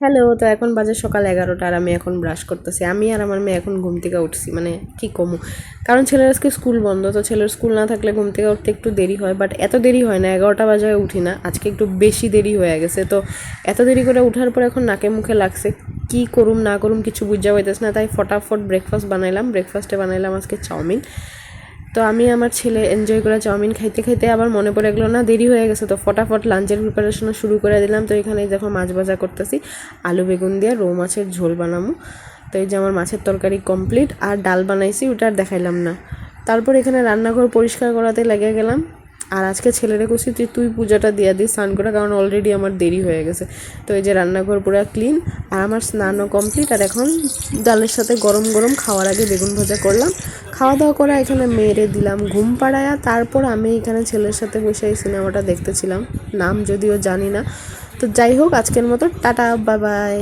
Hello, তো এখন বাজে সকাল 11টা আর আমি এখন ব্রাশ করতেছি। আমি আর আমার মেয়ে এখন ঘুম থেকে উঠছি, মানে কি কমু, কারণ ছেলের আজকে স্কুল বন্ধ। তো ছেলের স্কুল না থাকলে ঘুম থেকে উঠতে একটু দেরি হয়, বাট এত দেরি হয় না, 11টা বাজায় উঠি না, আজকে একটু বেশি দেরি হয়ে গেছে। তো এত দেরি করে উঠার পর এখন নাকে মুখে লাগছে, কি করুম না করুম কিছু বুঝা পাইতেছে না। তাই ফটাফট ব্রেকফাস্ট বানাইলাম। ব্রেকফাস্টে বানাইলাম আজকে চাউমিন। তো আমি আমার ছেলে এনজয় করে চাউমিন খাইতে খাইতে আবার মনে পড়ে গেলো না দেরি হয়ে গেছে, তো ফটাফট লাঞ্চের প্রিপারেশনও শুরু করে দিলাম। তো এখানে দেখো মাছ ভাজা করতেছি, আলু বেগুন দিয়ে রৌ মাছের ঝোল বানাবো। তো এই যে আমার মাছের তরকারি কমপ্লিট, আর ডাল বানাইছি, ওটা আর দেখাইলাম না। তারপর এখানে রান্নাঘর পরিষ্কার করাতে লেগে গেলাম। আর আজকে ছেলেরে কইছি তুই পূজাটা দিয়ে দিস স্নান করে, কারণ অলরেডি আমার দেরি হয়ে গেছে। তো এই যে রান্নাঘর পুরো ক্লিন, আর আমার স্নানও কমপ্লিট। আর এখন ডালের সাথে গরম গরম খাওয়ার আগে বেগুন ভাজা করলাম। খাওয়া দাওয়া করা এখানে মেয়েরে দিলাম ঘুম পাড়ায়া। তারপর আমি এখানে ছেলের সাথে বসে এই সিনেমাটা দেখতেছিলাম, নাম যদিও জানি না। তো যাই হোক, আজকের মতো টাটা, বাই বাই।